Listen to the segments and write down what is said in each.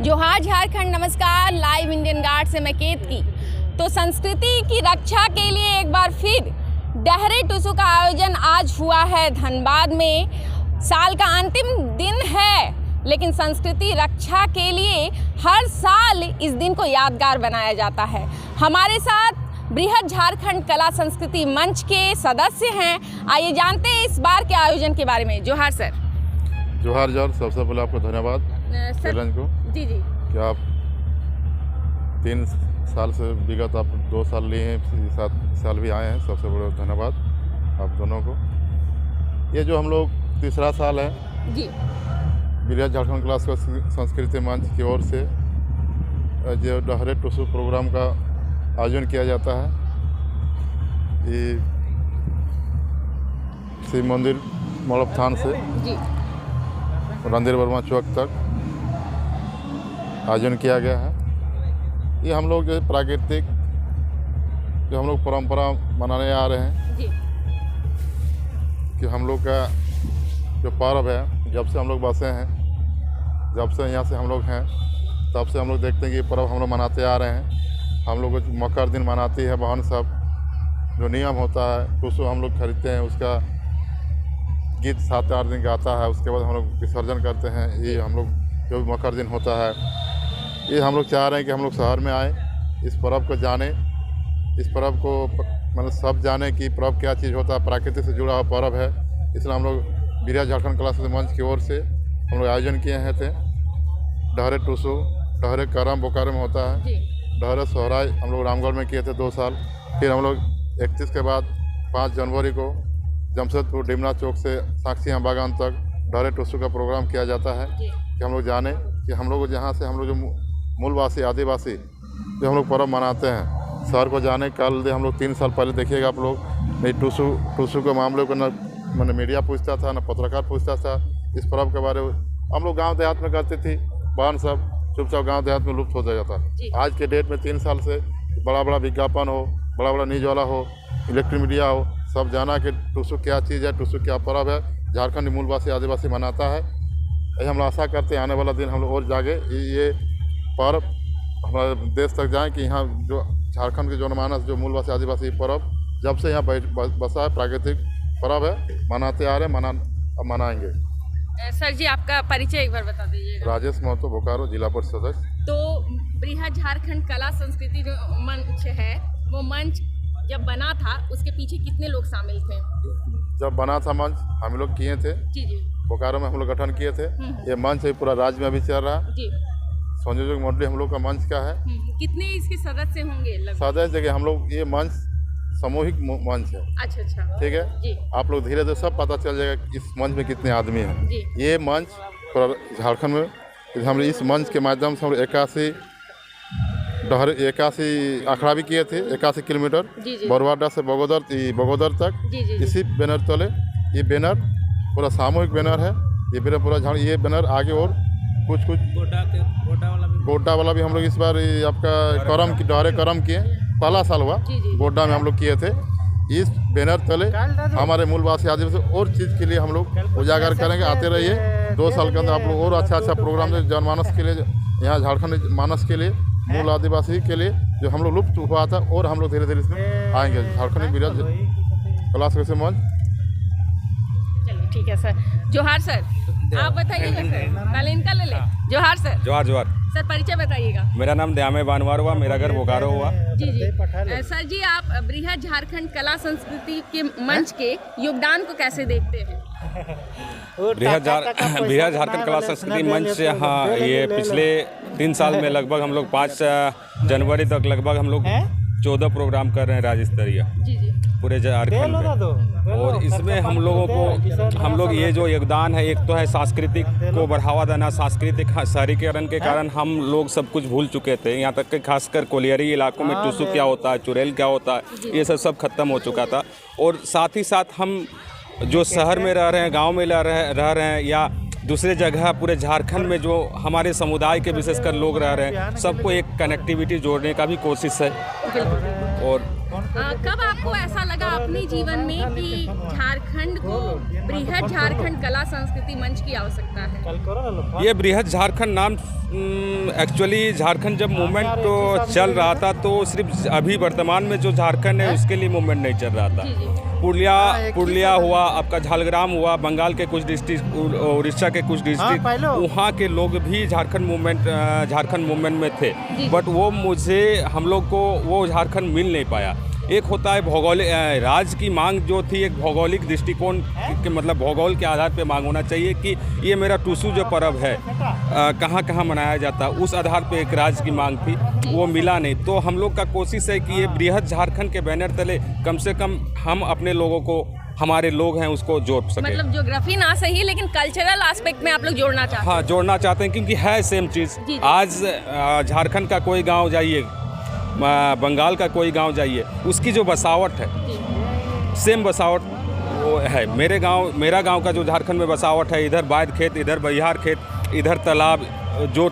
जोहार झारखंड, नमस्कार। Live Indian guard से मैं केतकी। तो संस्कृति की रक्षा के लिए एक बार फिर डहरे टुसु का आयोजन आज हुआ है धनबाद में। साल का अंतिम दिन है, लेकिन संस्कृति रक्षा के लिए हर साल इस दिन को यादगार बनाया जाता है। हमारे साथ बृहद झारखंड कला संस्कृति मंच के सदस्य हैं। आइए जानते हैं इस बार के आयोजन के बारे में। जोहार सर। जोहार जोहार। सबसे पहले आपको धन्यवाद चैलेंज को। जी जी। क्या आप 3 साल से विगत आप 2 साल लिए हैं, 7 साल भी आए हैं, सबसे बड़ा धन्यवाद आप दोनों को। ये जो हम लोग तीसरा साल है जी, बृहद झारखंड कला संस्कृति मंच की ओर से जो डहरे टुसु प्रोग्राम का आयोजन किया जाता है। ये शिव मंदिर मड़प थान से जी रणधीर वर्मा चौक तक आयोजन किया गया है। ये हम लोग जो प्राकृतिक जो हम लोग परंपरा मनाने आ रहे हैं जी। कि हम लोग का जो पर्व है, जब से हम लोग बसे हैं, जब से यहाँ से हम लोग हैं, तब से हम लोग देखते हैं कि ये पर्व हम लोग मनाते आ रहे हैं। हम लोग मकर दिन मनाती है बहन सब, जो नियम होता है टुसु हम लोग खरीदते हैं, उसका गीत 7-8 दिन गाता है, उसके बाद हम लोग विसर्जन करते हैं। ये हम लोग जो भी मकर दिन होता है, ये हम लोग चाह रहे हैं कि हम लोग शहर में आए, इस पर्व को जाने, इस पर्व को मतलब सब जाने कि पर्व क्या चीज़ होता है, प्रकृति से जुड़ा हुआ पर्व है। इसलिए हम लोग बृहद झारखंड कला संस्कृति मंच की ओर से हम लोग आयोजन किए हैं थे। डहरे टुसु, डहरे करम बोकारो में होता है, डहरे सोहराय हम लोग रामगढ़ में किए थे 2 साल। फिर हम लोग 31 के बाद 5 जनवरी को जमशेदपुर डिमना चौक से साक्षी बागान तक डहरे टुसु का प्रोग्राम किया जाता है कि हम लोग जाने कि हम लोग जहाँ से हम लोग जो मूलवासी आदिवासी जो हम लोग पर्व मनाते हैं, शहर को जाने। कल हम लोग 3 साल पहले देखिएगा आप लोग, नहीं टुसु के मामले को न मैंने मीडिया पूछता था, न पत्रकार पूछता था। इस पर्व के बारे में हम लोग गांव देहात में करती थी, बहन सब चुपचाप गांव देहात में लुप्त हो जाता। आज के डेट में 3 साल से बड़ा बड़ा विज्ञापन हो, बड़ा बड़ा न्यूज वाला हो, इलेक्ट्रिक मीडिया हो, सब जाना कि टुसु क्या चीज़ है, टुसु क्या पर्व है, झारखंड मूलवासी आदिवासी मनाता है। यही हम लोग आशा करते हैं आने वाला दिन हम लोग और जागे, ये पर्व हमारे देश तक जाएँ कि यहाँ जो झारखंड के जनमानस जो मूलवासी आदिवासी पर्व जब से यहाँ बसा है, प्राकृतिक पर्व है, मनाते आ रहे हैं, मनाएंगे। सर जी, आपका परिचय एक बार बता दीजिएगा। राजेश महतो, बोकारो, जिला परिषद सदस्य। तो बृहद झारखंड कला संस्कृति जो मंच है, वो मंच जब बना था उसके पीछे कितने लोग शामिल थे? जब बना था मंच हम लोग किए थे जी जी, बोकारो में हम लोग गठन किए थे। ये मंच है पूरा राज्य में अभी चल रहा है। जी। संयोजक मंडली हम लोग का मंच का है। कितने इसके सदस्य होंगे लगभग? सदस्य जगह हम लोग, ये मंच सामूहिक मंच है। अच्छा अच्छा, ठीक है जी। आप लोग धीरे धीरे सब पता चल जाएगा कि इस मंच में कितने आदमी हैं। ये मंच पूरा झारखंड में हम इस मंच के माध्यम से हम 81 अखाड़ा भी किए थे, 81 किलोमीटर बरवाडा से बगोदर तक। इसी बैनर तले, ये बैनर पूरा सामूहिक बैनर है। ये बैनर पूरा ये बैनर आगे और कुछ गोड्डा वाला भी हम लोग इस बार आपका करम की डहरे करम किए, पहला साल हुआ गोड्डा में हम लोग किए थे। इस बैनर तले हमारे मूलवासी आदिवासी और चीज़ के लिए हम लोग उजागर करेंगे। आते रहिए, 2 साल के अंदर आप लोग और अच्छा प्रोग्राम जनमानस के लिए, यहाँ झारखंड मानस के लिए, मूल आदिवासी के लिए जो हम लोग लुप्त हुआ था, और हम लोग धीरे धीरे इसमें आएंगे। झारखंड बृहद कला संस्कृति मंच। चलिए ठीक है सर। जोहार सर, आप बताइएगा सर, पहले इनका ले ले। जोहार सर। जोहार जोहार सर, परिचय बताइएगा। मेरा नाम दयामे बानवार हुआ, मेरा घर बोकारो हुआ। जी जी। सर जी, आप बृहद झारखंड कला संस्कृति के मंच के योगदान को कैसे देखते हैं? बृहद झारखंड कला संस्कृति मंच से, हाँ, ये पिछले 3 साल में लगभग हम लोग 5 जनवरी तक लगभग हम लोग 14 प्रोग्राम कर रहे हैं राज्य स्तरीय पूरे झारखंड में। और इसमें हम लोग ये जो योगदान है, एक तो है सांस्कृतिक को बढ़ावा देना। सांस्कृतिक शहरीकरण के कारण हम लोग सब कुछ भूल चुके थे, यहाँ तक कि खासकर कोलियरी इलाकों में टुसु क्या होता है, चुड़ैल क्या होता है, ये सब खत्म हो चुका था। और साथ ही साथ हम जो शहर में रह रहे हैं, गाँव में रह रहे हैं, या दूसरे जगह पूरे झारखंड में जो हमारे समुदाय के विशेषकर लोग रह रहे हैं, सबको एक कनेक्टिविटी जोड़ने का भी कोशिश है। और कब आपको ऐसा लगा अपने जीवन में कि झारखंड को बृहद झारखंड कला संस्कृति मंच की आवश्यकता है? ये बृहद झारखंड नाम एक्चुअली झारखंड जब मूवमेंट तो चल रहा था तो सिर्फ अभी वर्तमान में जो झारखंड है उसके लिए मूवमेंट नहीं चल रहा था। पुरुलिया हुआ, आपका झालग्राम हुआ, बंगाल के कुछ डिस्ट्रिक्ट, उड़ीसा के कुछ डिस्ट्रिक्ट, वहाँ के लोग भी झारखंड मूवमेंट में थे, बट वो हम लोग को वो झारखंड मिल नहीं पाया। एक होता है भौगोलिक राज्य की मांग जो थी, एक भौगोलिक दृष्टिकोण के मतलब भूगोल के आधार पे मांग होना चाहिए कि ये मेरा टूसू जो पर्व है कहाँ कहाँ मनाया जाता, उस आधार पे एक राज्य की मांग थी, वो मिला नहीं। तो हम लोग का कोशिश है कि ये बृहद झारखंड के बैनर तले कम से कम हम अपने लोगों को, हमारे लोग हैं उसको जोड़ सकें। मतलब ज्योग्राफी ना सही लेकिन कल्चरल एस्पेक्ट में आप लोग जोड़ना चाहते हैं? हाँ, जोड़ना चाहते हैं क्योंकि है सेम चीज़। आज झारखंड का कोई गाँव जाइए, बंगाल का कोई गांव जाइए, उसकी जो बसावट है सेम बसावट वो है। मेरा गांव का जो झारखंड में बसावट है, इधर बायद खेत, इधर बहियार खेत, इधर तालाब, जो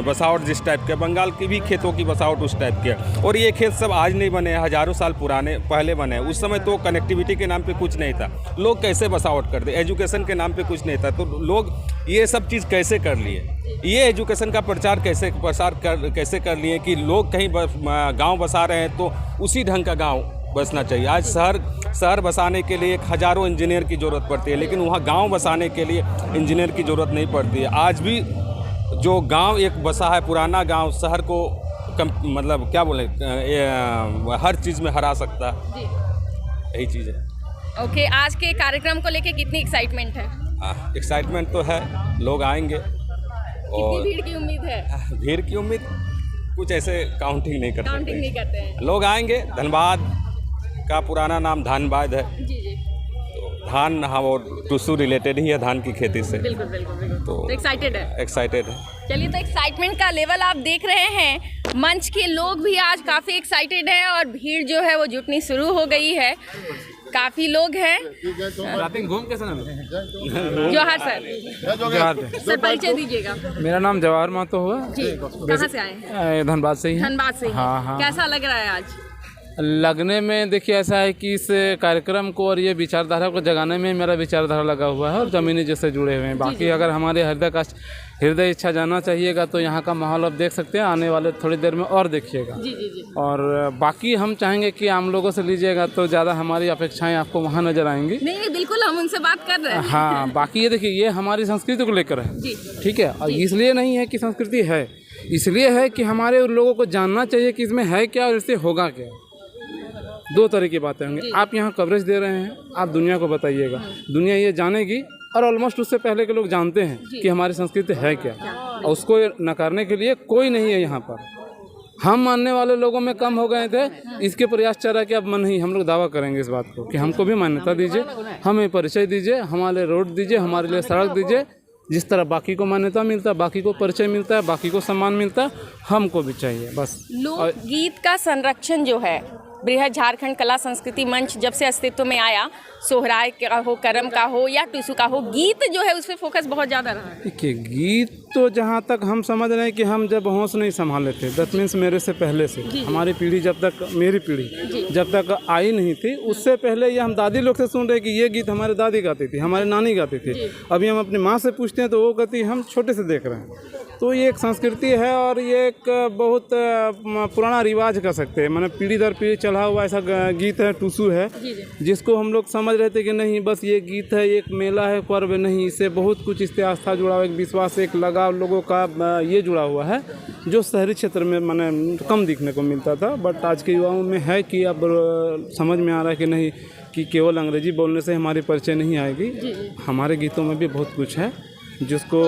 बसावट जिस टाइप के, बंगाल की भी खेतों की बसावट उस टाइप की है। और ये खेत सब आज नहीं बने, हज़ारों साल पहले बने। उस समय तो कनेक्टिविटी के नाम पे कुछ नहीं था, लोग कैसे बसावट करते, एजुकेशन के नाम पे कुछ नहीं था, तो लोग ये सब चीज़ कैसे कर लिए, ये एजुकेशन का प्रसार कैसे कर लिए कि लोग कहीं गांव बसा रहे हैं तो उसी ढंग का गांव बसना चाहिए। आज शहर बसाने के लिए हज़ारों इंजीनियर की ज़रूरत पड़ती है, लेकिन वहाँ गांव बसाने के लिए इंजीनियर की ज़रूरत नहीं पड़ती है। आज भी जो गांव एक बसा है, पुराना गांव, शहर को मतलब क्या बोले, हर चीज़ में हरा सकता है, यही चीज़ है। ओके, आज के कार्यक्रम को लेके कितनी एक्साइटमेंट है? एक्साइटमेंट तो है, लोग आएंगे। कितनी भीड़ की उम्मीद है? भीड़ की उम्मीद कुछ ऐसे काउंटिंग नहीं करते हैं। लोग आएंगे। धनबाद का पुराना नाम धानबाद है। जी जी। तो धान, हाँ, वो टूसू रिलेटेड ही है धान की खेती से। बिल्कुल। तो एक्साइटेड है। चलिए, तो एक्साइटमेंट का लेवल आप देख रहे हैं, मंच के लोग भी आज काफ़ी एक्साइटेड हैं और भीड़ जो है वो जुटनी शुरू हो गई है। काफ़ी लोग हैं। घूम कैसे जोहार सर, परिचय दीजिएगा। मेरा नाम जवाहर महतो हुआ जी। कहाँ से आए हैं? धनबाद से ही। धनबाद से ही। हाँ। कैसा लग रहा है आज? लगने में देखिए ऐसा है कि इस कार्यक्रम को और ये विचारधारा को जगाने में मेरा विचारधारा लगा हुआ है और ज़मीनी जैसे जुड़े हुए हैं। बाकी अगर हमारे हृदय इच्छा जानना चाहिएगा तो यहाँ का माहौल आप देख सकते हैं, आने वाले थोड़ी देर में और देखिएगा। जी। और बाकी हम चाहेंगे कि आम लोगों से लीजिएगा तो ज़्यादा हमारी अपेक्षाएं आपको वहाँ नज़र आएंगी। नहीं, बिल्कुल हम उनसे बात कर रहे हैं। हाँ, बाकी ये देखिए, ये हमारी संस्कृति को लेकर है। ठीक है, और इसलिए नहीं है कि संस्कृति है, इसलिए है कि हमारे लोगों को जानना चाहिए कि इसमें है क्या और इससे होगा क्या। दो तरह की बातें होंगी। आप यहाँ कवरेज दे रहे हैं, आप दुनिया को बताइएगा, दुनिया ये जानेगी, और ऑलमोस्ट उससे पहले के लोग जानते हैं कि हमारी संस्कृति है क्या, और उसको नकारने के लिए कोई नहीं है यहाँ पर। हम मानने वाले लोगों में कम हो गए थे, इसके प्रयास चल रहा है कि अब मन ही हम लोग दावा करेंगे इस बात को कि हमको भी मान्यता दीजिए, हमें परिचय दीजिए, हमारे रोड दीजिए, हमारे लिए सड़क दीजिए। जिस तरह बाकी को मान्यता मिलता है, बाकी को परिचय मिलता है, बाकी को सम्मान मिलता है, हमको भी चाहिए बस। लोकगीत का संरक्षण जो है, बृहद झारखंड कला संस्कृति मंच जब से अस्तित्व में आया, सोहराय का हो, करम का हो या टूसू का हो, गीत जो है उस पर फोकस बहुत ज़्यादा रहा है। देखिए, गीत तो जहाँ तक हम समझ रहे हैं कि हम जब होश नहीं संभाले थे, दैट मीन्स मेरे से पहले से, हमारी पीढ़ी जब तक, मेरी पीढ़ी जब तक आई नहीं थी, उससे पहले ये हम दादी लोग से सुन रहे कि ये गीत हमारे दादी गाती थी, हमारे नानी गाती थी। अभी हम अपनी माँ से पूछते हैं तो वो कहती हम छोटे से देख रहे हैं। तो ये एक संस्कृति है और ये एक बहुत पुराना रिवाज कर सकते हैं, मैंने पीढ़ी दर पीढ़ी चला हुआ ऐसा गीत है, टूसू है, जिसको हम लोग समझ रहे थे कि नहीं बस ये गीत है, एक मेला है, पर्व नहीं, इससे बहुत कुछ इससे आस्था जुड़ा हुआ, एक विश्वास, एक लगाव लोगों का ये जुड़ा हुआ है, जो शहरी क्षेत्र में मैंने कम दिखने को मिलता था। बट आज के युवाओं में है कि अब समझ में आ रहा है कि नहीं, कि केवल अंग्रेजी बोलने से हमारी परिचय नहीं आएगी, हमारे गीतों में भी बहुत कुछ है जिसको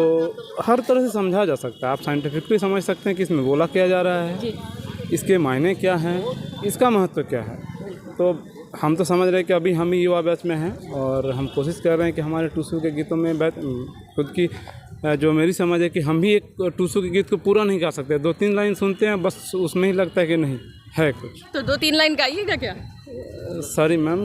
हर तरह से समझा जा सकता है। आप साइंटिफिकली समझ सकते हैं कि इसमें बोला क्या जा रहा है, इसके मायने क्या हैं, इसका महत्व क्या है। तो हम तो समझ रहे हैं कि अभी हम ही युवा बैच में हैं और हम कोशिश कर रहे हैं कि हमारे टूसू के गीतों में खुद की जो मेरी समझ है कि हम भी एक टूसू के गीत को पूरा नहीं गा सकते। 2-3 लाइन सुनते हैं बस, उसमें ही लगता है कि नहीं है कुछ। तो 2-3 लाइन गाइएगा क्या? सॉरी मैम,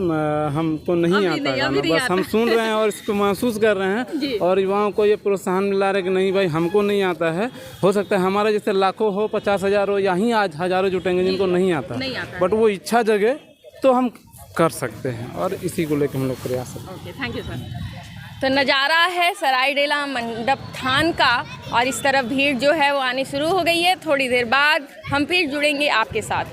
हमको नहीं अभी आता नहीं, गाना, अभी नहीं बस आता। हम सुन रहे हैं और इसको महसूस कर रहे जी। हैं और युवाओं को ये प्रोत्साहन मिला रहे कि नहीं भाई हमको नहीं आता है। हो सकता है हमारे जैसे लाखों हो, 50,000 हो, यहीं आज हज़ारों जुटेंगे जिनको नहीं आता, नहीं आता बट वो इच्छा जगे तो हम कर सकते हैं और इसी को लेकर हम लोग प्रयास करते हैं। Okay, thank you sir. तो नज़ारा है सरायडेला मंडप थान का और इस तरफ भीड़ जो है वो आनी शुरू हो गई है। थोड़ी देर बाद हम फिर जुड़ेंगे आपके साथ।